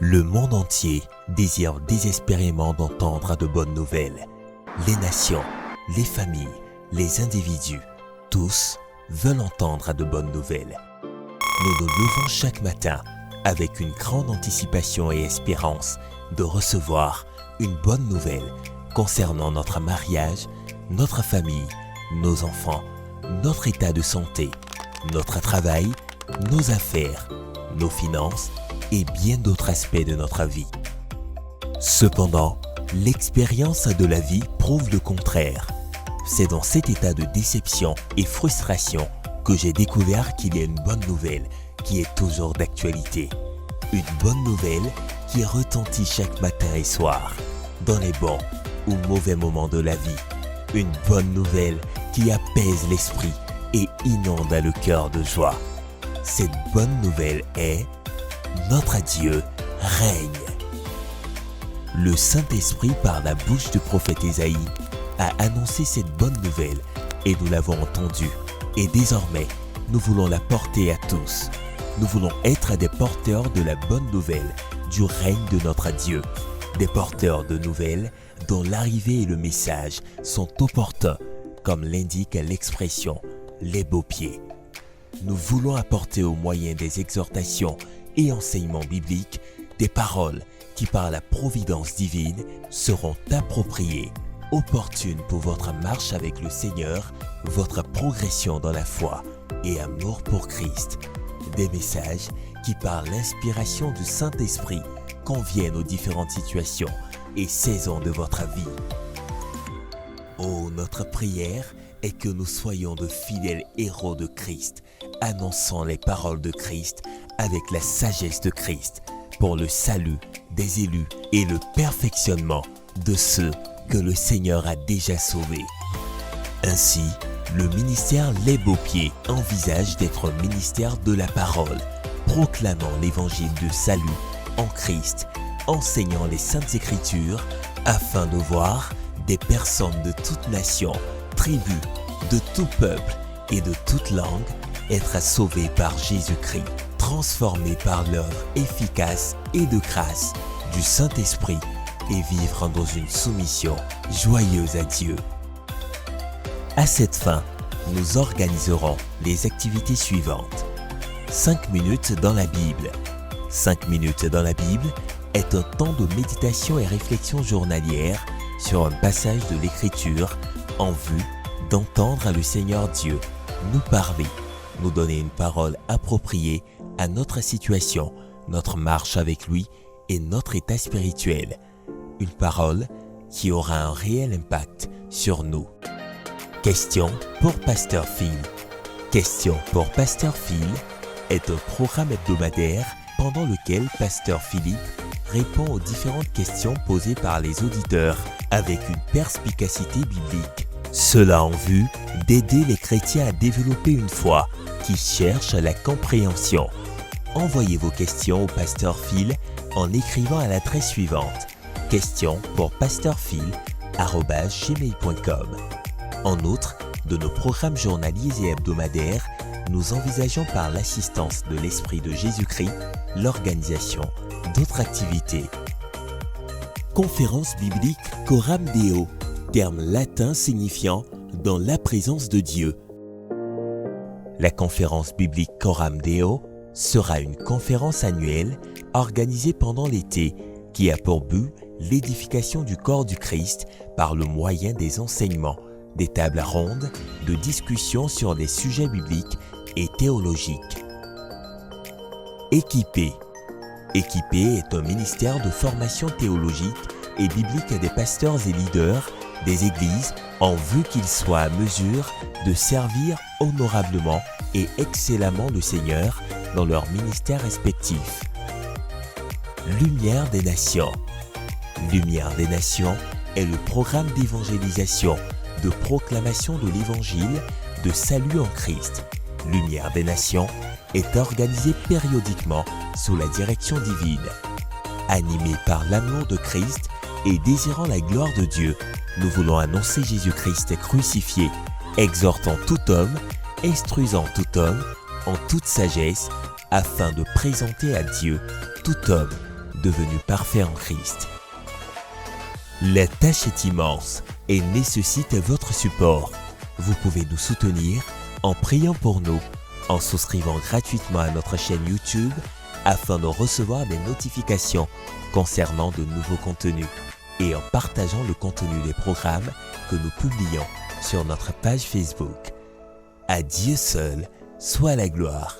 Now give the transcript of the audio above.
Le monde entier désire désespérément d'entendre de bonnes nouvelles. Les nations, les familles, les individus, tous veulent entendre de bonnes nouvelles. Nous nous levons chaque matin avec une grande anticipation et espérance de recevoir une bonne nouvelle concernant notre mariage, notre famille, nos enfants, notre état de santé, notre travail, nos affaires, nos finances et bien d'autres aspects de notre vie. Cependant, l'expérience de la vie prouve le contraire. C'est dans cet état de déception et frustration que j'ai découvert qu'il y a une bonne nouvelle qui est toujours d'actualité. Une bonne nouvelle qui retentit chaque matin et soir, dans les bons ou mauvais moments de la vie. Une bonne nouvelle qui apaise l'esprit et inonde le cœur de joie. Cette bonne nouvelle est notre Dieu règne. Le Saint-Esprit, par la bouche du prophète Ésaïe, a annoncé cette bonne nouvelle et nous l'avons entendue. Et désormais, nous voulons la porter à tous. Nous voulons être des porteurs de la bonne nouvelle du règne de notre Dieu. Des porteurs de nouvelles dont l'arrivée et le message sont opportuns, comme l'indique l'expression « les beaux pieds ». Nous voulons apporter au moyen des exhortations et enseignements bibliques des paroles qui par la providence divine seront appropriées, opportunes pour votre marche avec le Seigneur, votre progression dans la foi et amour pour Christ. Des messages qui par l'inspiration du Saint-Esprit conviennent aux différentes situations et saisons de votre vie. Oh, notre prière est que nous soyons de fidèles héros de Christ, annonçant les paroles de Christ avec la sagesse de Christ pour le salut des élus et le perfectionnement de ceux que le Seigneur a déjà sauvés. Ainsi, le ministère Les Beaux Pieds envisage d'être un ministère de la parole, proclamant l'évangile de salut en Christ, enseignant les Saintes Écritures afin de voir des personnes de toute nation, tribu, de tout peuple et de toute langue être sauvées par Jésus-Christ, transformées par l'œuvre efficace et de grâce du Saint-Esprit et vivre dans une soumission joyeuse à Dieu. À cette fin, nous organiserons les activités suivantes. 5 minutes dans la Bible. 5 minutes dans la Bible est un temps de méditation et réflexion journalière sur un passage de l'Écriture en vue d'entendre le Seigneur Dieu nous parler, nous donner une parole appropriée à notre situation, notre marche avec lui et notre état spirituel. Une parole qui aura un réel impact sur nous. Question pour Pasteur Phil. Question pour Pasteur Phil est un programme hebdomadaire pendant lequel Pasteur Philippe répond aux différentes questions posées par les auditeurs avec une perspicacité biblique. Cela en vue d'aider les chrétiens à développer une foi qui cherche la compréhension. Envoyez vos questions au Pasteur Phil en écrivant à l'adresse suivante: questions pour pasteurphil@gmail.com. En outre, de nos programmes journaliers et hebdomadaires, nous envisageons par l'assistance de l'Esprit de Jésus-Christ l'organisation d'autres activités. Conférence biblique Coram Deo, terme latin signifiant « dans la présence de Dieu ». La conférence biblique Coram Deo sera une conférence annuelle organisée pendant l'été qui a pour but l'édification du corps du Christ par le moyen des enseignements, des tables rondes, de discussions sur des sujets bibliques et théologiques. Équipé. Équipé est un ministère de formation théologique et biblique des pasteurs et leaders des églises en vue qu'ils soient à mesure de servir honorablement et excellemment le Seigneur dans leurs ministères respectifs. Lumière des Nations. Lumière des Nations est le programme d'évangélisation, de proclamation de l'Évangile, de salut en Christ. Lumière des Nations est organisé périodiquement sous la direction divine. Animé par l'amour de Christ et désirant la gloire de Dieu, nous voulons annoncer Jésus-Christ crucifié, exhortant tout homme, instruisant tout homme en toute sagesse, afin de présenter à Dieu tout homme devenu parfait en Christ. La tâche est immense et nécessite votre support. Vous pouvez nous soutenir en priant pour nous, en souscrivant gratuitement à notre chaîne YouTube afin de recevoir des notifications concernant de nouveaux contenus et en partageant le contenu des programmes que nous publions sur notre page Facebook. À Dieu seul soit la gloire.